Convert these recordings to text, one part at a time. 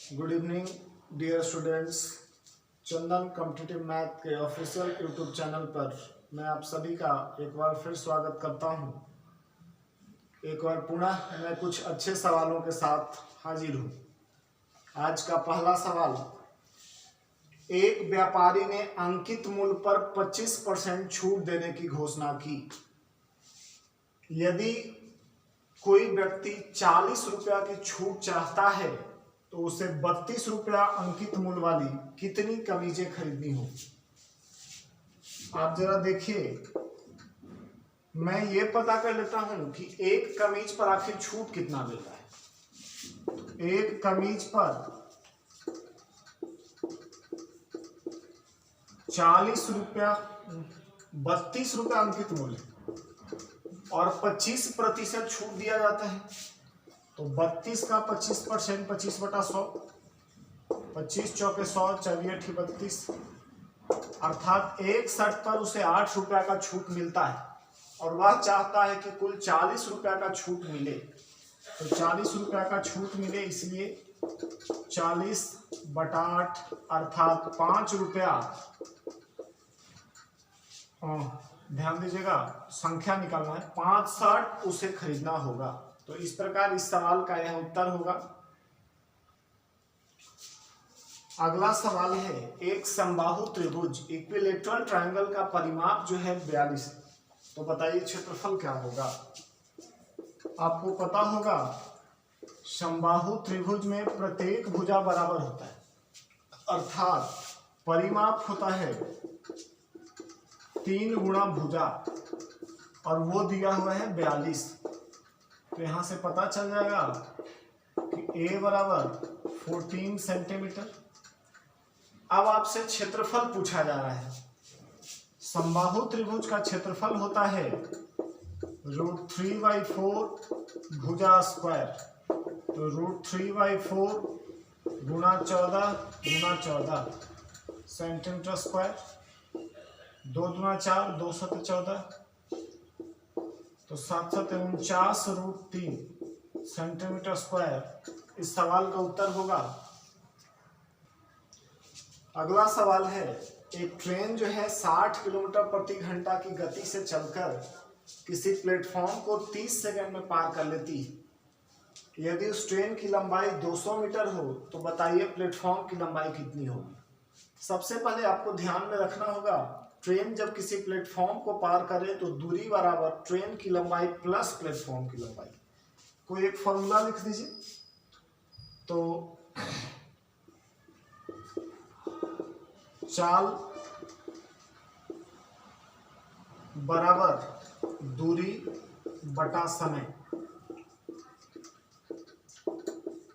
Good evening dear students. Chandan competitive math के official YouTube channel पर मैं आप सभी का एक बार फिर स्वागत करता हूं। एक बार पुनः मैं कुछ अच्छे सवालों के साथ हाजिर हूं। आज का पहला सवाल, एक व्यापारी ने अंकित मूल्य पर 25% छूट देने की घोषणा की। यदि कोई व्यक्ति 40 रुपया की छूट चाहता है तो उसे 32 रुपया अंकित मूल्य वाली कितनी कमीजें खरीदनी हो। आप जरा देखिए, मैं ये पता कर लेता हूं कि एक कमीज पर आखिर छूट कितना मिल रहा है। एक कमीज पर 40 रुपया, 32 रुपया अंकित मूल्य और 25% छूट दिया जाता है। तो 32 का 25%, 25/100, 25 चौके 100, चलिए 32, अर्थात एक शर्ट पर उसे 8 रुपया का छूट मिलता है और वह चाहता है कि कुल 40 रुपया का छूट मिले। तो 40 रुपया का छूट मिले, इसलिए 40/8 अर्थात 5 रुपया। ध्यान दीजिएगा, संख्या निकालना है, 5 शर्ट उसे खरीदना होगा। तो इस प्रकार इस सवाल का यह उत्तर होगा। अगला सवाल है, एक समबाहु त्रिभुज इक्विलेटरल ट्रायंगल का परिमाप जो है 42 है। तो बताइए क्षेत्रफल क्या होगा। आपको पता होगा समबाहु त्रिभुज में प्रत्येक भुजा बराबर होता है, अर्थात परिमाप होता है 3 गुणा भुजा और वो दिया हुआ है 42। तो यहां से पता चल जाएगा कि a बराबर 14 सेंटीमीटर। अब आपसे क्षेत्रफल पूछा जा रहा है। समबाहु त्रिभुज का क्षेत्रफल होता है √3/4 भुजा स्क्वायर। तो √3/4 गुणा 14 गुणा 14 सेंटीमीटर स्क्वायर। 2 दूना 4, 2 सत 14, तो 7 सत 49 √3 सेंटीमीटर स्क्वायर इस सवाल का उत्तर होगा। अगला सवाल है, एक ट्रेन जो है 60 किलोमीटर प्रति घंटा की गति से चलकर किसी प्लेटफॉर्म को 30 सेकंड में पार कर लेती है। यदि उस ट्रेन की लंबाई 200 मीटर हो तो बताइए प्लेटफॉर्म की लंबाई कितनी होगी। सबसे पहले आपको ध्यान में रखना होगा, ट्रेन जब किसी प्लेटफॉर्म को पार करे तो दूरी बराबर ट्रेन की लंबाई प्लस प्लेटफॉर्म की लंबाई। कोई एक फॉर्मूला लिख दीजिए। तो चाल बराबर दूरी बटा समय।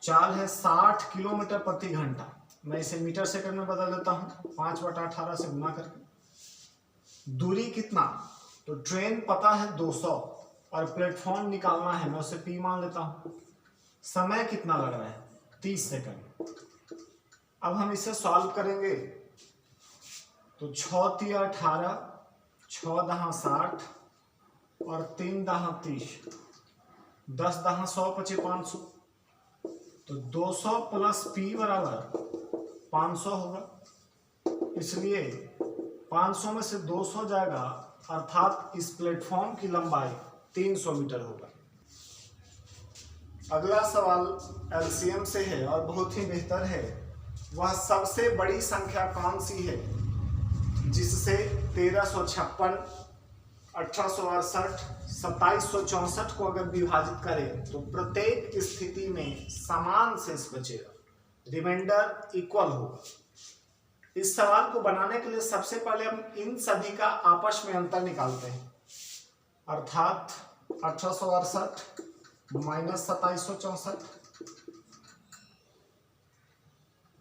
चाल है 60 किलोमीटर प्रति घंटा, मैं इसे मीटर सेकंड में बदल देता हूं, 5/18 से गुना करके। दूरी कितना, तो ट्रेन पता है 200 और प्लेटफॉर्म निकालना है, मैं उसे P मान लेता हूं। समय कितना लग रहा है, 30 सेकंड। अब हम इसे सॉल्व करेंगे तो 6 तिया 18, 6 दहा 60 और 3 दहा 30, 10 दहा 100 पचे 500। तो 200 प्लस P बराबर 500 होगा, इसलिए 500 में से 200 जाएगा, अर्थात इस प्लेटफॉर्म की लंबाई 300 मीटर होगा। अगला सवाल एलसीएम से है और बहुत ही बेहतर है। वह सबसे बड़ी संख्या कौन सी है जिससे 1356, 1868, 2764 को अगर विभाजित करें तो प्रत्येक स्थिति में समान शेष बचेगा, रिमाइंडर इक्वल होगा। इस सवाल को बनाने के लिए सबसे पहले हम इन सभी का आपस में अंतर निकालते हैं, अर्थात 1868 माइनस 2764,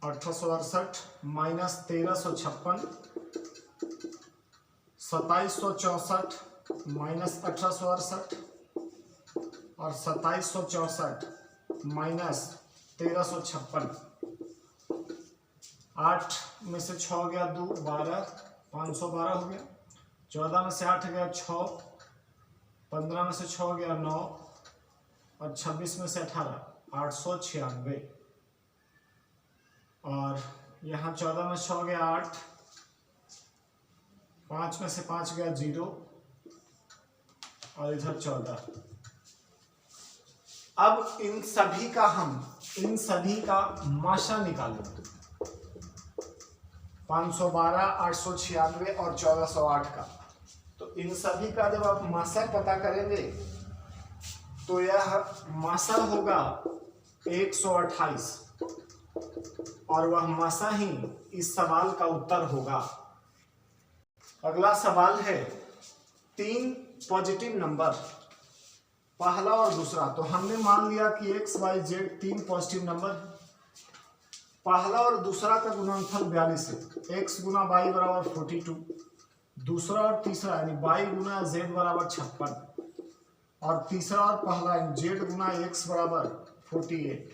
1868 माइनस 1356, 2764 माइनस 1868 और 2764 माइनस 1356। 8 में से 6 गया 2, 12, 512 हो गया। 14 में से 8 गया 6, 15 में से 6 गया 9 और 26 में से 18, 896। और यहाँ 14 में 6 गया 8, 5 में से 5 गया 0 और इधर 14। अब इन सभी का माशा निकालेंगे, 512, 896 और 1408 का। तो इन सभी का जब आप माशा पता करेंगे तो यह माशा होगा 128 और वह माशा ही इस सवाल का उत्तर होगा। अगला सवाल है 3 पॉजिटिव नंबर, पहला और दूसरा। तो हमने मान लिया कि x, y, z 3 positive number है। पहला और दूसरा का गुणनफल 42 है। x गुना y बराबर 42, दूसरा और तीसरा यानी y गुना z बराबर 56 और तीसरा और पहला z गुना x बराबर 48।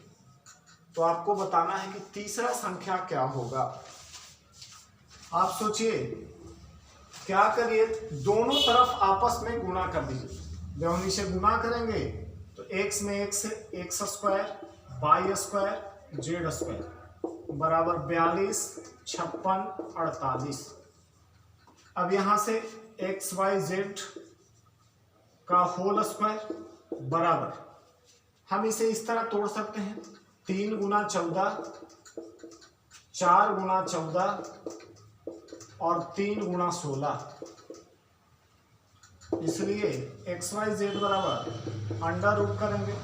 तो आपको बताना है कि तीसरा संख्या क्या होगा। आप सोचिए, क्या करिए, दोनों तरफ आपस में गुणा कर दीजिए। जब हम इसे गुणा करेंगे तो x में x square, y square, z square बराबर 42, 56, 48। अब यहां से x, y, z का होल स्क्वायर बराबर, हम इसे इस तरह तोड़ सकते हैं, 3 गुना 14, 4 गुना 14 और 3 गुना 16। इसलिए एक्स वाई जेड बराबर अंडर रूट करेंगे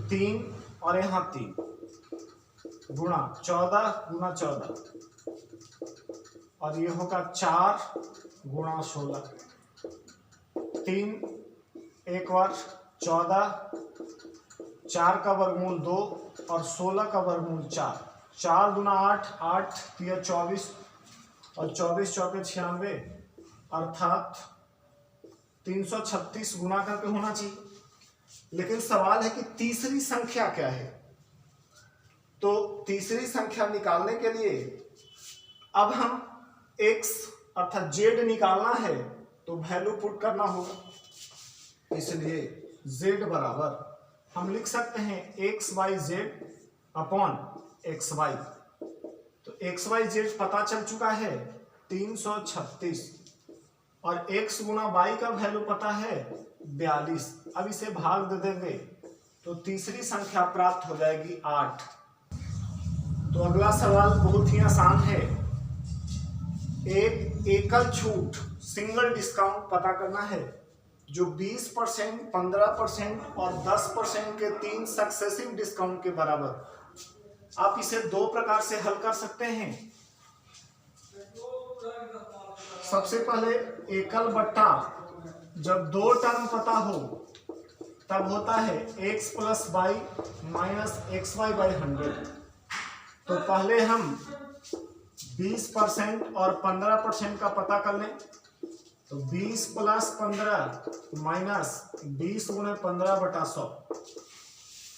3 और यहाँ 3 गुणा 14 गुना 14 और ये होगा 4 गुणा 16। 3 एक बार 14, 4 का वर्गमूल 2 और 16 का वर्गमूल 4, 4 गुना 8, 8 3 24 और 24 चौके 96 अर्थात 336 गुना करके होना चाहिए। लेकिन सवाल है कि तीसरी संख्या क्या है। तो तीसरी संख्या निकालने के लिए अब हम x अर्थात z निकालना है तो वैल्यू पुट करना होगा। इसलिए z बराबर हम लिख सकते हैं X Y Z upon X Y. तो एक्स वाई जेड पता चल चुका है 336 और x गुना y का वैल्यू पता है 42। अब इसे भाग दे देंगे तो तीसरी संख्या प्राप्त हो जाएगी 8। तो अगला सवाल बहुत ही आसान है। एक एकल छूट सिंगल डिस्काउंट पता करना है जो 20%, 15% और 10% के 3 सक्सेसिव डिस्काउंट के बराबर। आप इसे 2 प्रकार से हल कर सकते हैं। सबसे पहले एकल बट्टा जब 2 टर्म पता हो तब होता है x plus Y minus X Y by 100। तो पहले हम 20% और 15% का पता कर लें। तो 20 प्लस 15 माइनस 20 गुणे 15 बटा 100,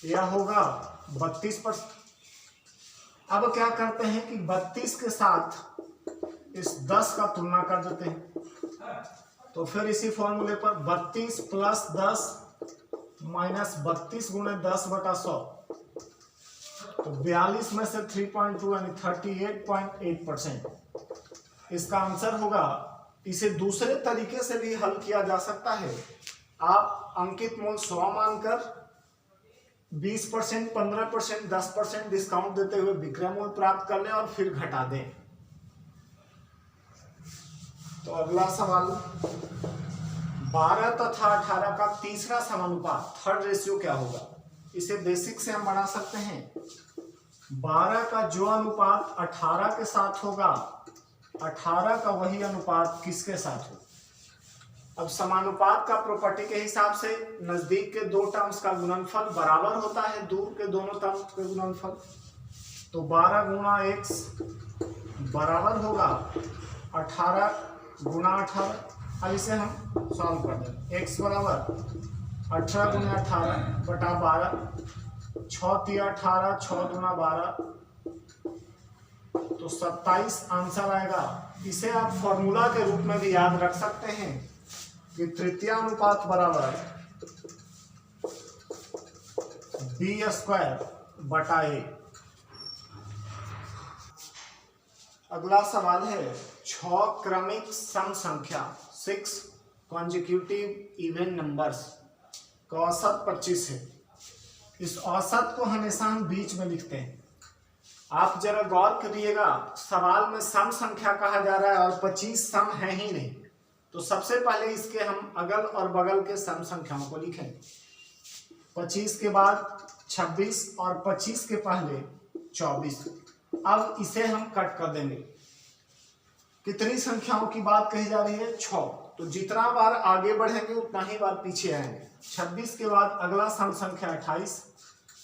यह होगा 32%। अब क्या करते हैं कि 32 के साथ इस 10 का तुलना कर देते हैं। तो फिर इसी फॉर्मूले पर 32 प्लस 10 माइनस 32 गुणे 10 बटा 100, तो 42 में से 3.2 यानी 38.8%। इसका आंसर होगा। इसे दूसरे तरीके से भी हल किया जा सकता है। आप अंकित मूल्य 100 मानकर 20%, 15%, 10% डिस्काउंट देते हुए विक्रय मूल्य प्राप्त कर लें और फिर घटा दें। तो अगला सवाल 12 तथा 18 का तीसरा समानुपात, थर्ड रेशियो क्या होगा। इसे बेसिक से हम बना सकते हैं। 12 का जो अनुपात 18 के साथ होगा, 18 का वही अनुपात किसके साथ हो। अब समानुपात का प्रॉपर्टी के हिसाब से नजदीक के 2 टर्म्स का गुणनफल बराबर होता है दूर के दोनों टर्म्स के गुणनफल। तो 12 गुणा x बराबर होगा 18 गुणा 18। अब इसे हम सॉल्व कर दें। x बराबर 18 गुना 18 बटा 12, 6 3 18, 6 गुना 12 तो 27 आंसर आएगा। इसे आप फॉर्मूला के रूप में भी याद रख सकते हैं कि तृतीय अनुपात बराबर b² बटा a। अगला सवाल है 6 क्रमिक सम संख्या 6 कॉन्जिक्यूटिव इवन नंबर्स का औसत 25 है। इस औसत को हमेशा हम बीच में लिखते हैं। आप जरा गौर करिएगा, सवाल में सम संख्या कहा जा रहा है और 25 सम है ही नहीं, तो सबसे पहले इसके हम अगल और बगल के सम संख्याओं को लिखेंगे। 25 के बाद 26 और 25 के पहले 24। अब इसे हम कट कर देंगे। कितनी संख्याओं की बात कही जा रही है? 6। तो जितना बार आगे बढ़ेंगे उतना ही बार पीछे आएंगे। 26 के बाद अगला सम संख्या 28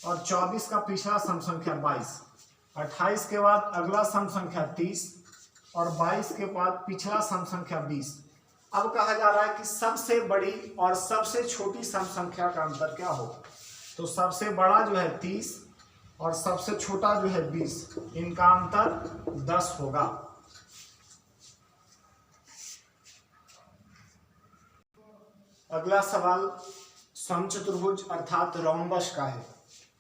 और 24 का पिछला सम संख्या 22। 28 के बाद अगला सम संख्या 30 और 22 के बाद पिछला सम संख्या 20। अब कहा जा रहा है कि सबसे बड़ी और सबसे छोटी सम संख्या का अंतर क्या होगा। तो सबसे बड़ा जो है 30 और सबसे छोटा जो है 20, इनका अंतर 10 होगा। अगला सवाल समचतुर्भुज अर्थात रोम्बस का है।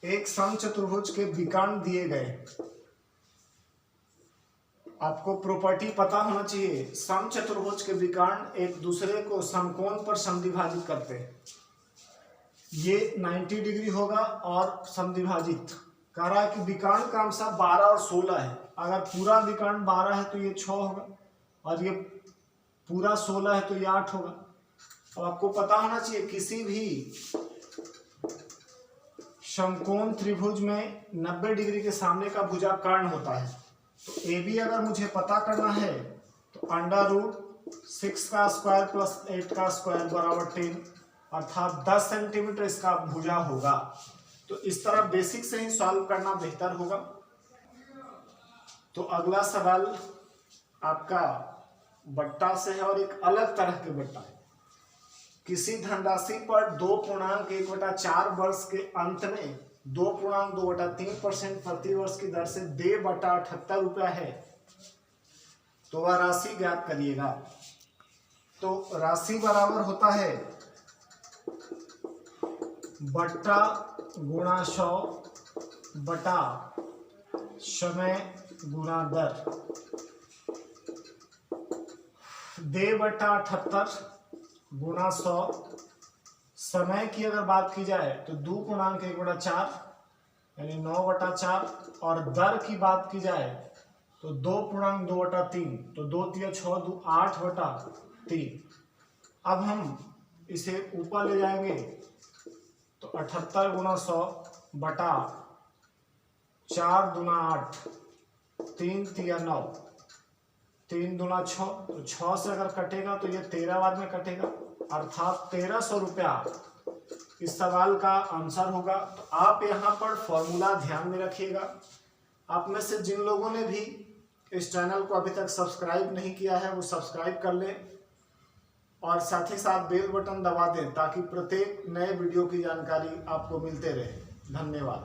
एक समचतुर्भुज के विकर्ण दिए गए। आपको प्रॉपर्टी पता होना चाहिए। समचतुर्भुज के विकर्ण एक दूसरे को समकोण पर समद्विभाजित करते हैं। ये 90 डिग्री होगा और समद्विभाजित कह रहा है कि विकर्ण का अंश 12 और 16 है। अगर पूरा विकर्ण 12 है तो ये 6 होगा और ये पूरा 16 है तो ये 8 होगा। अब आपको पता होना चाहिए किसी भी समकोण त्रिभुज में 90 डिग्री के सामने का भुजा कर्ण होता है। तो ए बी अगर मुझे पता करना है तो √6 का स्क्वायर प्लस 8 का स्क्वायर बराबर 10, अर्थात 10 सेंटीमीटर इसका भुजा होगा। तो इस तरह बेसिक से ही सॉल्व करना बेहतर होगा। तो अगला सवाल आपका बट्टा से है और एक अलग तरह के बट्टा है। किसी धनराशि पर 2.1/4 वर्ष के अंत में 2.2/3% प्रति वर्ष की दर से देय बटा 78 रुपया है, तो वह राशि ज्ञात करिएगा। तो राशि बराबर होता है बट्टा गुणा 100 बटा समय गुणा दर। देय बटा 78 गुणा 100। समय की अगर बात की जाए तो 2.1/4 यानी 9/4, और दर की बात की जाए तो 2.2/3, तो 2 × 6 = 8/3। अब हम इसे ऊपर ले जाएंगे तो 78 गुणा 100 बटा 4 दूना 8, 3 × 9, 3 दूना 6, तो 6 से अगर कटेगा तो ये 13 बाद में कटेगा, अर्थात 1300 रुपया इस सवाल का आंसर होगा। तो आप यहाँ पर फॉर्मूला ध्यान में रखिएगा। आप में से जिन लोगों ने भी इस चैनल को अभी तक सब्सक्राइब नहीं किया है वो सब्सक्राइब कर लें और साथ ही साथ बेल बटन दबा दें ताकि प्रत्येक नए वीडियो की जानकारी आपको मिलते रहे। धन्यवाद।